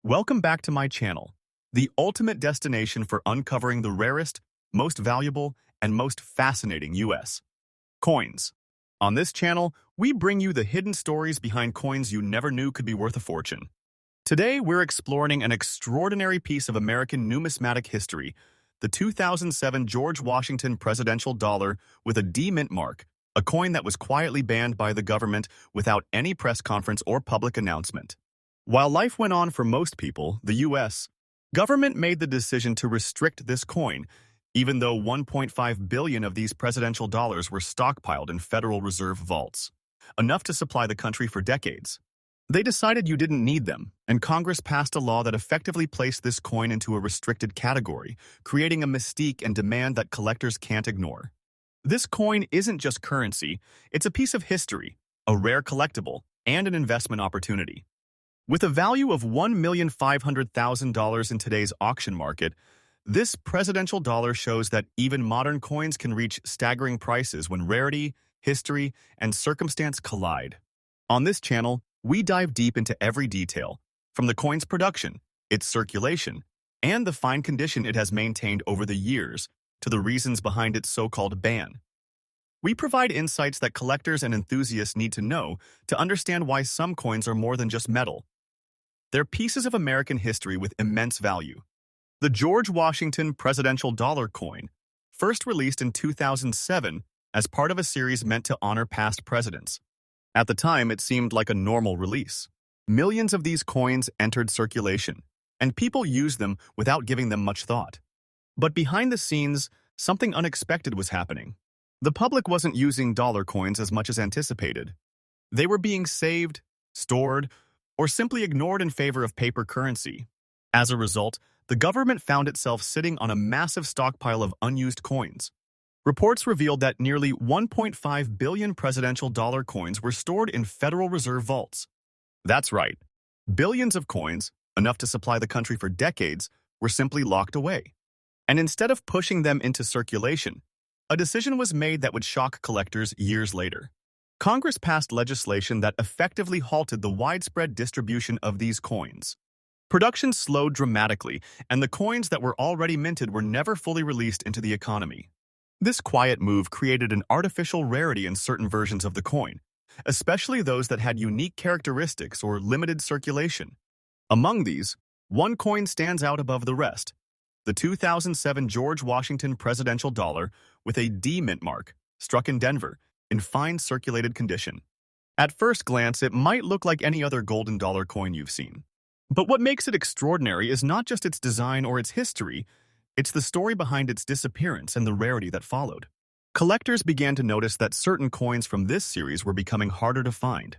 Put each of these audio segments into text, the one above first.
Welcome back to my channel, the ultimate destination for uncovering the rarest, most valuable, and most fascinating U.S. coins. On this channel, we bring you the hidden stories behind coins you never knew could be worth a fortune. Today, we're exploring an extraordinary piece of American numismatic history, the 2007 George Washington Presidential Dollar with a D mint mark, a coin that was quietly banned by the government without any press conference or public announcement. While life went on for most people, the U.S. government made the decision to restrict this coin, even though 1.5 billion of these presidential dollars were stockpiled in Federal Reserve vaults, enough to supply the country for decades. They decided you didn't need them, and Congress passed a law that effectively placed this coin into a restricted category, creating a mystique and demand that collectors can't ignore. This coin isn't just currency, it's a piece of history, a rare collectible, and an investment opportunity. With a value of $1,500,000 in today's auction market, this presidential dollar shows that even modern coins can reach staggering prices when rarity, history, and circumstance collide. On this channel, we dive deep into every detail, from the coin's production, its circulation, and the fine condition it has maintained over the years, to the reasons behind its so-called ban. We provide insights that collectors and enthusiasts need to know to understand why some coins are more than just metal. They're pieces of American history with immense value. The George Washington Presidential Dollar coin, first released in 2007 as part of a series meant to honor past presidents. At the time, it seemed like a normal release. Millions of these coins entered circulation, and people used them without giving them much thought. But behind the scenes, something unexpected was happening. The public wasn't using dollar coins as much as anticipated. They were being saved, stored, or simply ignored in favor of paper currency. As a result, the government found itself sitting on a massive stockpile of unused coins. Reports revealed that nearly 1.5 billion presidential dollar coins were stored in Federal Reserve vaults. That's right. Billions of coins, enough to supply the country for decades, were simply locked away. And instead of pushing them into circulation, a decision was made that would shock collectors years later. Congress passed legislation that effectively halted the widespread distribution of these coins. Production slowed dramatically, and the coins that were already minted were never fully released into the economy. This quiet move created an artificial rarity in certain versions of the coin, especially those that had unique characteristics or limited circulation. Among these, one coin stands out above the rest: the 2007 George Washington Presidential Dollar with a D mint mark, struck in Denver, in fine circulated condition. At first glance, it might look like any other golden dollar coin you've seen. But what makes it extraordinary is not just its design or its history, it's the story behind its disappearance and the rarity that followed. Collectors began to notice that certain coins from this series were becoming harder to find.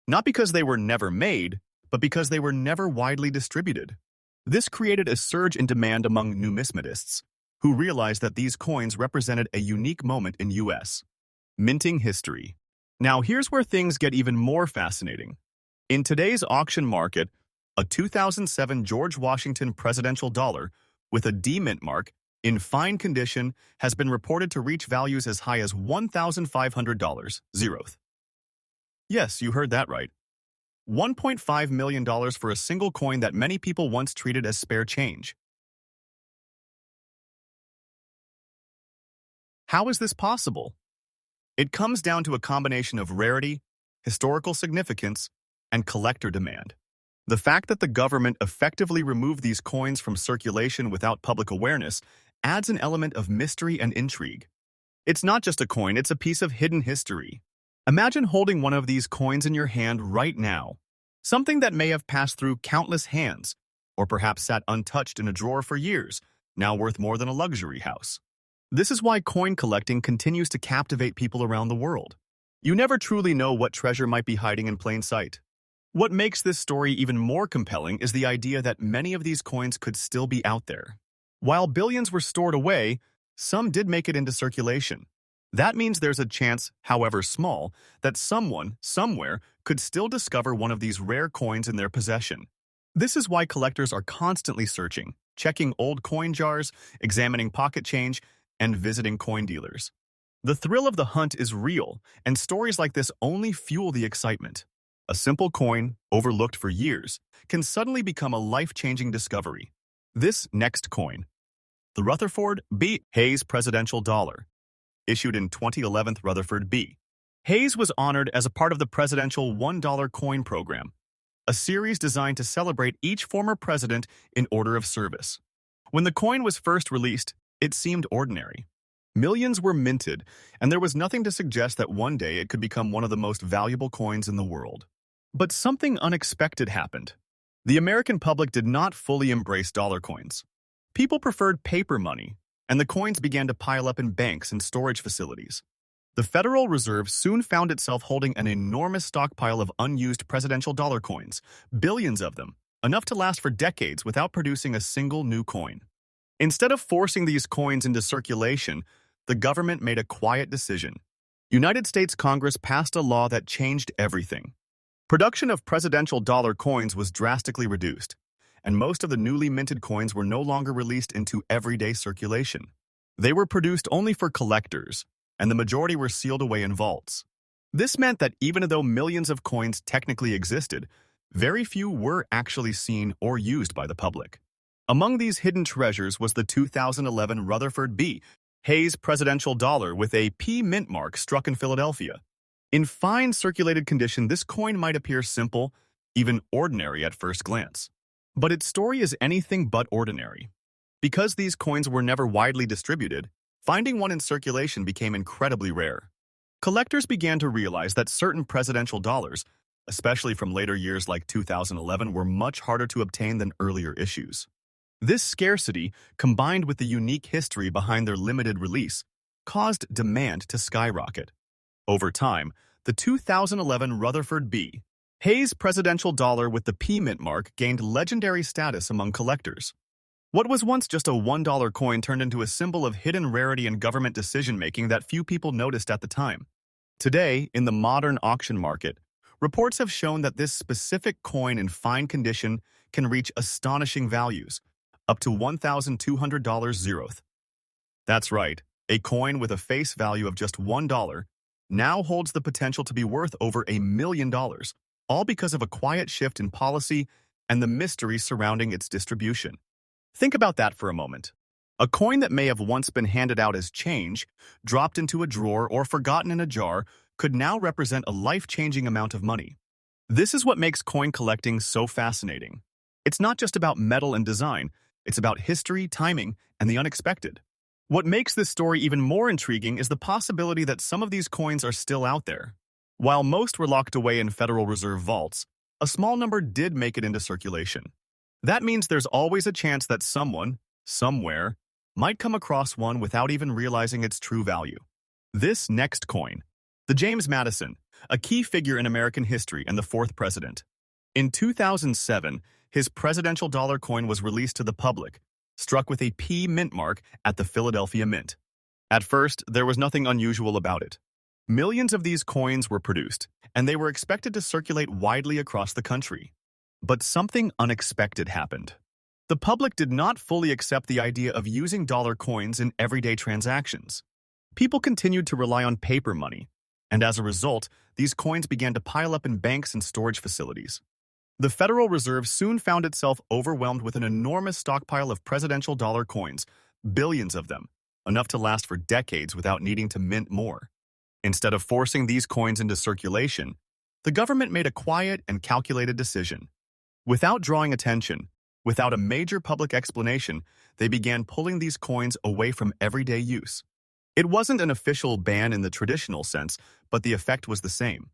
Not because they were never made, but because they were never widely distributed. This created a surge in demand among numismatists, who realized that these coins represented a unique moment in U.S. minting history. Now here's where things get even more fascinating. In today's auction market, a 2007 George Washington Presidential Dollar with a D mint mark in fine condition has been reported to reach values as high as $1,500. Zeroth. Yes, you heard that right. $1.5 million for a single coin that many people once treated as spare change. How is this possible? It comes down to a combination of rarity, historical significance, and collector demand. The fact that the government effectively removed these coins from circulation without public awareness adds an element of mystery and intrigue. It's not just a coin, it's a piece of hidden history. Imagine holding one of these coins in your hand right now, something that may have passed through countless hands, or perhaps sat untouched in a drawer for years, now worth more than a luxury house. This is why coin collecting continues to captivate people around the world. You never truly know what treasure might be hiding in plain sight. What makes this story even more compelling is the idea that many of these coins could still be out there. While billions were stored away, some did make it into circulation. That means there's a chance, however small, that someone, somewhere, could still discover one of these rare coins in their possession. This is why collectors are constantly searching, checking old coin jars, examining pocket change, and visiting coin dealers. The thrill of the hunt is real, and stories like this only fuel the excitement. A simple coin, overlooked for years, can suddenly become a life-changing discovery. This next coin, the Rutherford B. Hayes Presidential Dollar, issued in 2011. Rutherford B. Hayes was honored as a part of the Presidential $1 coin program, a series designed to celebrate each former president in order of service. When the coin was first released, it seemed ordinary. Millions were minted, and there was nothing to suggest that one day it could become one of the most valuable coins in the world. But something unexpected happened. The American public did not fully embrace dollar coins. People preferred paper money, and the coins began to pile up in banks and storage facilities. The Federal Reserve soon found itself holding an enormous stockpile of unused presidential dollar coins, billions of them, enough to last for decades without producing a single new coin. Instead of forcing these coins into circulation, the government made a quiet decision. United States Congress passed a law that changed everything. Production of presidential dollar coins was drastically reduced, and most of the newly minted coins were no longer released into everyday circulation. They were produced only for collectors, and the majority were sealed away in vaults. This meant that even though millions of coins technically existed, very few were actually seen or used by the public. Among these hidden treasures was the 2011 Rutherford B. Hayes Presidential Dollar with a P mint mark struck in Philadelphia. In fine circulated condition, this coin might appear simple, even ordinary at first glance. But its story is anything but ordinary. Because these coins were never widely distributed, finding one in circulation became incredibly rare. Collectors began to realize that certain presidential dollars, especially from later years like 2011, were much harder to obtain than earlier issues. This scarcity, combined with the unique history behind their limited release, caused demand to skyrocket. Over time, the 2011 Rutherford B. Hayes Presidential Dollar with the P mint mark gained legendary status among collectors. What was once just a $1 coin turned into a symbol of hidden rarity and government decision-making that few people noticed at the time. Today, in the modern auction market, reports have shown that this specific coin in fine condition can reach astonishing values, up to $1,200 zeroth. That's right, a coin with a face value of just $1 now holds the potential to be worth over $1 million, all because of a quiet shift in policy and the mystery surrounding its distribution. Think about that for a moment. A coin that may have once been handed out as change, dropped into a drawer, or forgotten in a jar could now represent a life-changing amount of money. This is what makes coin collecting so fascinating. It's not just about metal and design, it's about history, timing, and the unexpected. What makes this story even more intriguing is the possibility that some of these coins are still out there. While most were locked away in Federal Reserve vaults, a small number did make it into circulation. That means there's always a chance that someone, somewhere, might come across one without even realizing its true value. This next coin, the James Madison, a key figure in American history and the fourth president. In 2007, his presidential dollar coin was released to the public, struck with a P mint mark at the Philadelphia Mint. At first, there was nothing unusual about it. Millions of these coins were produced, and they were expected to circulate widely across the country. But something unexpected happened. The public did not fully accept the idea of using dollar coins in everyday transactions. People continued to rely on paper money, and as a result, these coins began to pile up in banks and storage facilities. The Federal Reserve soon found itself overwhelmed with an enormous stockpile of presidential dollar coins, billions of them, enough to last for decades without needing to mint more. Instead of forcing these coins into circulation, the government made a quiet and calculated decision. Without drawing attention, without a major public explanation, they began pulling these coins away from everyday use. It wasn't an official ban in the traditional sense, but the effect was the same.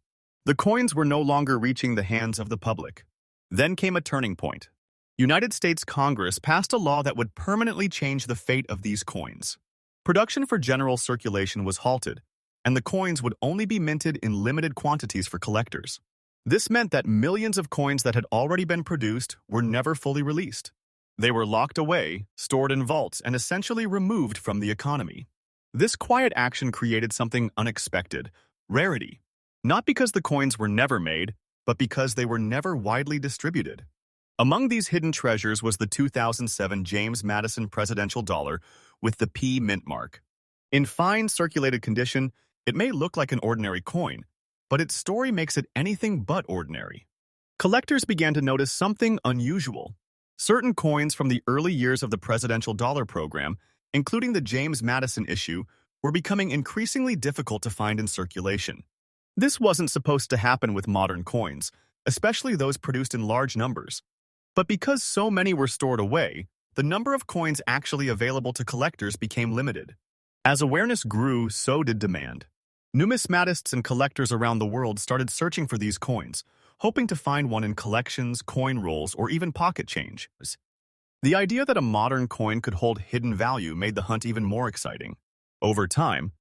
The coins were no longer reaching the hands of the public. Then came a turning point. United States Congress passed a law that would permanently change the fate of these coins. Production for general circulation was halted, and the coins would only be minted in limited quantities for collectors. This meant that millions of coins that had already been produced were never fully released. They were locked away, stored in vaults, and essentially removed from the economy. This quiet action created something unexpected: rarity. Not because the coins were never made, but because they were never widely distributed. Among these hidden treasures was the 2007 James Madison Presidential Dollar with the P mint mark. In fine circulated condition, it may look like an ordinary coin, but its story makes it anything but ordinary. Collectors began to notice something unusual. Certain coins from the early years of the Presidential Dollar program, including the James Madison issue, were becoming increasingly difficult to find in circulation. This wasn't supposed to happen with modern coins, especially those produced in large numbers. But because so many were stored away, the number of coins actually available to collectors became limited. As awareness grew, so did demand. Numismatists and collectors around the world started searching for these coins, hoping to find one in collections, coin rolls, or even pocket change. The idea that a modern coin could hold hidden value made the hunt even more exciting. Over time,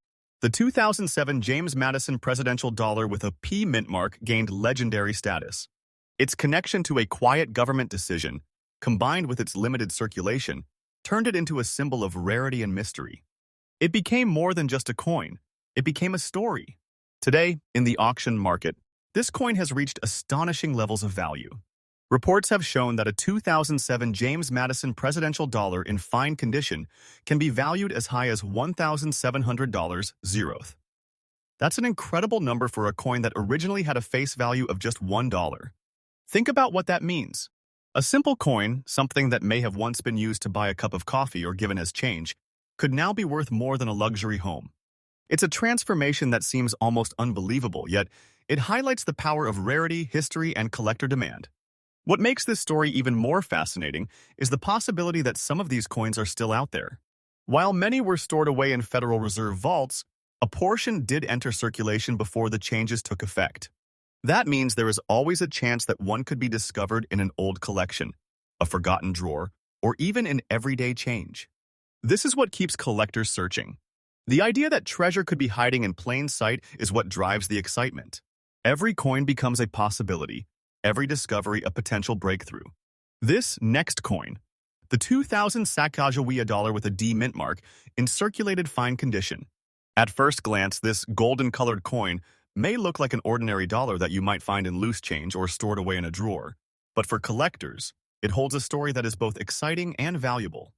the 2007 James Madison Presidential Dollar with a P mint mark gained legendary status. Its connection to a quiet government decision, combined with its limited circulation, turned it into a symbol of rarity and mystery. It became more than just a coin. It became a story. Today, in the auction market, this coin has reached astonishing levels of value. Reports have shown that a 2007 James Madison Presidential Dollar in fine condition can be valued as high as $1,700 zeroth. That's an incredible number for a coin that originally had a face value of just $1. Think about what that means. A simple coin, something that may have once been used to buy a cup of coffee or given as change, could now be worth more than a luxury home. It's a transformation that seems almost unbelievable, yet it highlights the power of rarity, history, and collector demand. What makes this story even more fascinating is the possibility that some of these coins are still out there. While many were stored away in Federal Reserve vaults, a portion did enter circulation before the changes took effect. That means there is always a chance that one could be discovered in an old collection, a forgotten drawer, or even in everyday change. This is what keeps collectors searching. The idea that treasure could be hiding in plain sight is what drives the excitement. Every coin becomes a possibility, every discovery a potential breakthrough. This next coin, the 2000 Sacagawea Dollar with a D mint mark, in circulated fine condition. At first glance, this golden-colored coin may look like an ordinary dollar that you might find in loose change or stored away in a drawer, but for collectors, it holds a story that is both exciting and valuable.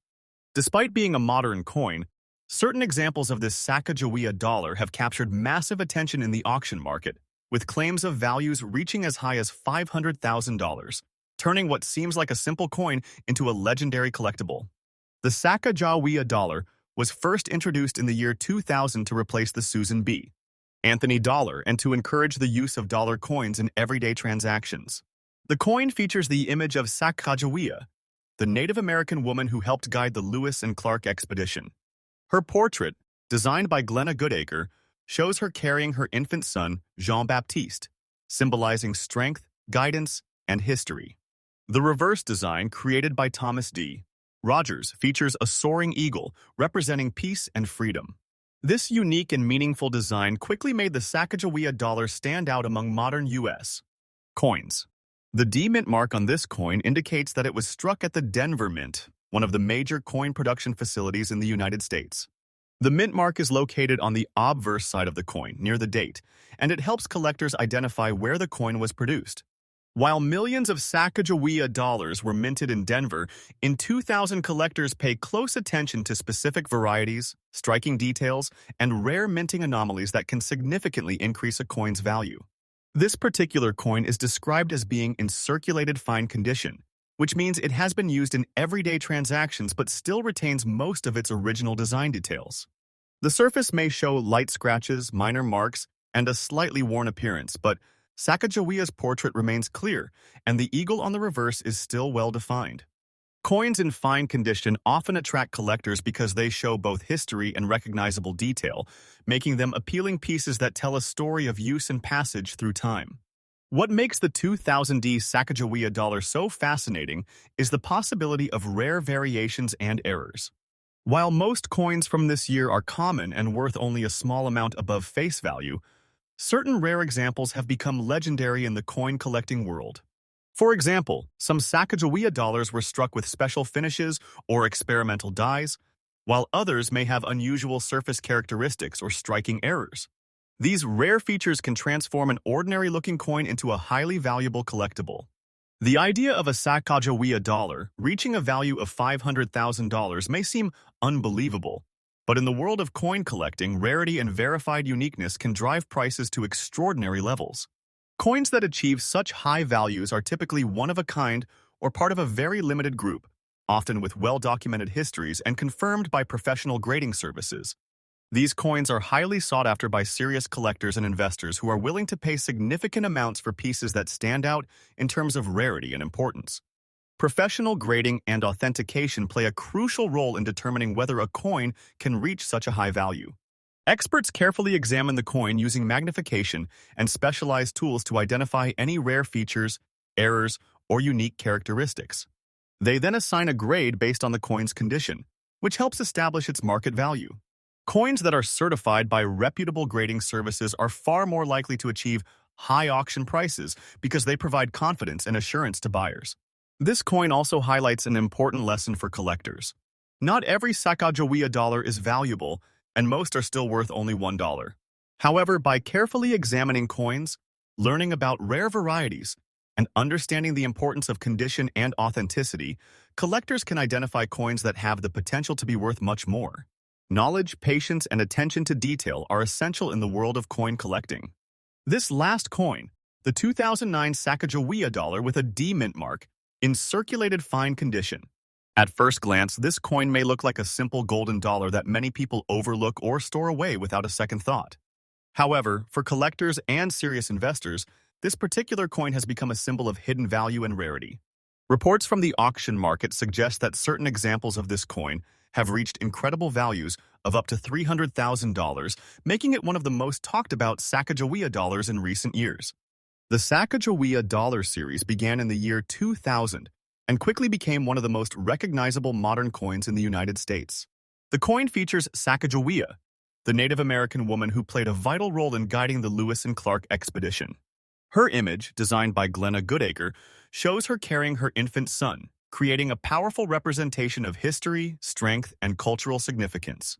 Despite being a modern coin, certain examples of this Sacagawea Dollar have captured massive attention in the auction market, with claims of values reaching as high as $500,000, turning what seems like a simple coin into a legendary collectible. The Sacagawea Dollar was first introduced in the year 2000 to replace the Susan B. Anthony dollar and to encourage the use of dollar coins in everyday transactions. The coin features the image of Sacagawea, the Native American woman who helped guide the Lewis and Clark expedition. Her portrait, designed by Glenna Goodacre, shows her carrying her infant son, Jean-Baptiste, symbolizing strength, guidance, and history. The reverse design, created by Thomas D. Rogers, features a soaring eagle representing peace and freedom. This unique and meaningful design quickly made the Sacagawea Dollar stand out among modern U.S. coins. The D mint mark on this coin indicates that it was struck at the Denver Mint, one of the major coin production facilities in the United States. The mint mark is located on the obverse side of the coin, near the date, and it helps collectors identify where the coin was produced. While millions of Sacagawea dollars were minted in Denver, in 2000 collectors pay close attention to specific varieties, striking details, and rare minting anomalies that can significantly increase a coin's value. This particular coin is described as being in circulated fine condition, which means it has been used in everyday transactions but still retains most of its original design details. The surface may show light scratches, minor marks, and a slightly worn appearance, but Sacagawea's portrait remains clear, and the eagle on the reverse is still well defined. Coins in fine condition often attract collectors because they show both history and recognizable detail, making them appealing pieces that tell a story of use and passage through time. What makes the 2000D Sacagawea Dollar so fascinating is the possibility of rare variations and errors. While most coins from this year are common and worth only a small amount above face value, certain rare examples have become legendary in the coin collecting world. For example, some Sacagawea dollars were struck with special finishes or experimental dyes, while others may have unusual surface characteristics or striking errors. These rare features can transform an ordinary-looking coin into a highly valuable collectible. The idea of a Sacagawea dollar reaching a value of $500,000 may seem unbelievable, But in the world of coin collecting, rarity and verified uniqueness can drive prices to extraordinary levels. Coins that achieve such high values are typically one of a kind or part of a very limited group, often with well-documented histories and confirmed by professional grading services. These coins are highly sought after by serious collectors and investors who are willing to pay significant amounts for pieces that stand out in terms of rarity and importance. Professional grading and authentication play a crucial role in determining whether a coin can reach such a high value. Experts carefully examine the coin using magnification and specialized tools to identify any rare features, errors, or unique characteristics. They then assign a grade based on the coin's condition, which helps establish its market value. Coins that are certified by reputable grading services are far more likely to achieve high auction prices because they provide confidence and assurance to buyers. This coin also highlights an important lesson for collectors. Not every Sacagawea dollar is valuable, and most are still worth only $1. However, by carefully examining coins, learning about rare varieties, and understanding the importance of condition and authenticity, collectors can identify coins that have the potential to be worth much more. Knowledge, patience, and attention to detail are essential in the world of coin collecting. This last coin, the 2009 Sacagawea dollar with a D mint mark, in circulated fine condition. At first glance, this coin may look like a simple golden dollar that many people overlook or store away without a second thought. However, for collectors and serious investors, this particular coin has become a symbol of hidden value and rarity. Reports from the auction market suggest that certain examples of this coin have reached incredible values of up to $300,000, making it one of the most talked about Sacagawea dollars in recent years. The Sacagawea Dollar series began in the year 2000 and quickly became one of the most recognizable modern coins in the United States. The coin features Sacagawea, the Native American woman who played a vital role in guiding the Lewis and Clark expedition. Her image, designed by Glenna Goodacre, shows her carrying her infant son, creating a powerful representation of history, strength, and cultural significance.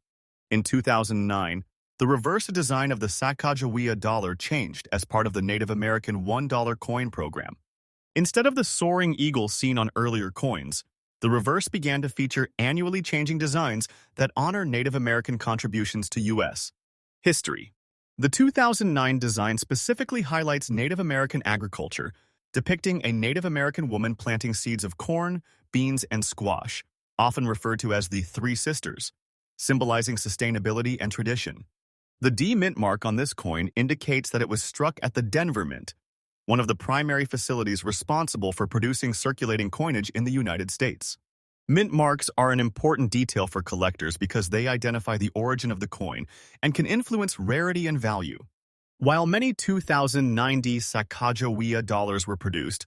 In 2009, the reverse design of the Sacagawea dollar changed as part of the Native American $1 coin program. Instead of the soaring eagle seen on earlier coins, the reverse began to feature annually changing designs that honor Native American contributions to U.S. history. The 2009 design specifically highlights Native American agriculture, depicting a Native American woman planting seeds of corn, beans, and squash, often referred to as the Three Sisters, symbolizing sustainability and tradition. The D mint mark on this coin indicates that it was struck at the Denver Mint, one of the primary facilities responsible for producing circulating coinage in the United States. Mint marks are an important detail for collectors because they identify the origin of the coin and can influence rarity and value. While many 2090 Sacagawea dollars were produced,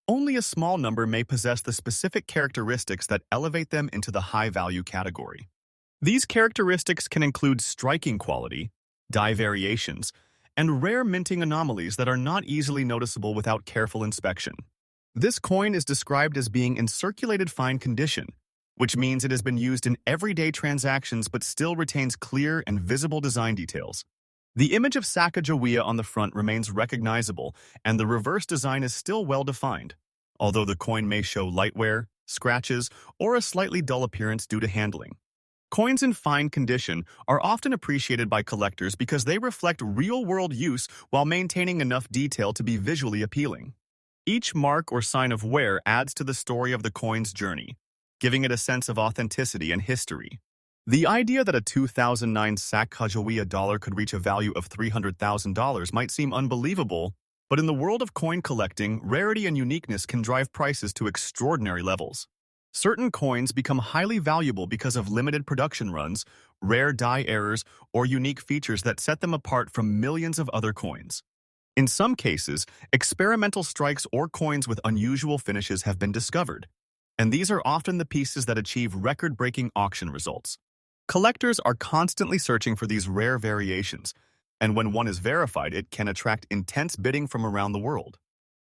only a small number may possess the specific characteristics that elevate them into the high-value category. These characteristics can include striking quality, dye variations, and rare minting anomalies that are not easily noticeable without careful inspection. This coin is described as being in circulated fine condition, which means it has been used in everyday transactions but still retains clear and visible design details. The image of Sacagawea on the front remains recognizable, and the reverse design is still well-defined, although the coin may show light wear, scratches, or a slightly dull appearance due to handling. Coins in fine condition are often appreciated by collectors because they reflect real-world use while maintaining enough detail to be visually appealing. Each mark or sign of wear adds to the story of the coin's journey, giving it a sense of authenticity and history. The idea that a 2009 Sacagawea dollar could reach a value of $300,000 might seem unbelievable, but in the world of coin collecting, rarity and uniqueness can drive prices to extraordinary levels. Certain coins become highly valuable because of limited production runs, rare dye errors, or unique features that set them apart from millions of other coins. In some cases, experimental strikes or coins with unusual finishes have been discovered, and these are often the pieces that achieve record-breaking auction results. Collectors are constantly searching for these rare variations, and when one is verified, it can attract intense bidding from around the world.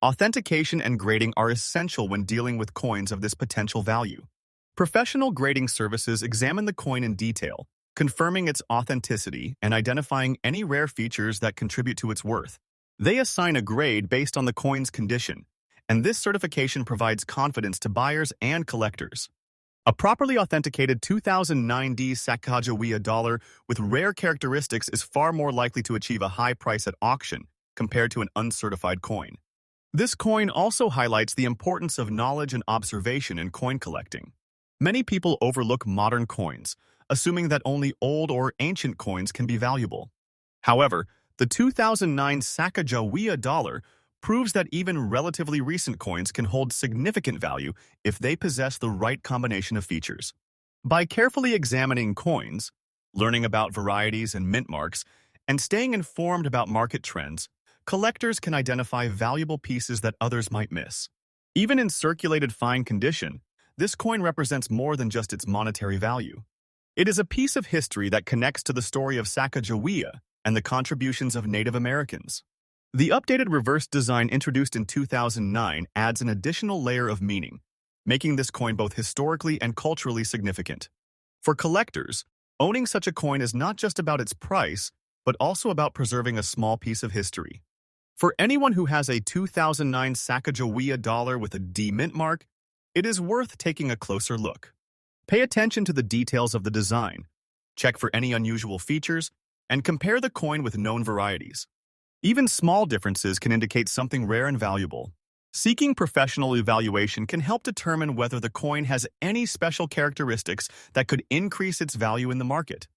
Authentication and grading are essential when dealing with coins of this potential value. Professional grading services examine the coin in detail, confirming its authenticity and identifying any rare features that contribute to its worth. They assign a grade based on the coin's condition, and this certification provides confidence to buyers and collectors. A properly authenticated 2009 Sacagawea dollar with rare characteristics is far more likely to achieve a high price at auction compared to an uncertified coin. This coin also highlights the importance of knowledge and observation in coin collecting. Many people overlook modern coins, assuming that only old or ancient coins can be valuable. However, the 2009 Sacagawea dollar proves that even relatively recent coins can hold significant value if they possess the right combination of features. By carefully examining coins, learning about varieties and mint marks, and staying informed about market trends, collectors can identify valuable pieces that others might miss. Even in circulated fine condition, this coin represents more than just its monetary value. It is a piece of history that connects to the story of Sacagawea and the contributions of Native Americans. The updated reverse design introduced in 2009 adds an additional layer of meaning, making this coin both historically and culturally significant. For collectors, owning such a coin is not just about its price, but also about preserving a small piece of history. For anyone who has a 2009 Sacagawea dollar with a D mint mark, it is worth taking a closer look. Pay attention to the details of the design, check for any unusual features, and compare the coin with known varieties. Even small differences can indicate something rare and valuable. Seeking professional evaluation can help determine whether the coin has any special characteristics that could increase its value in the market.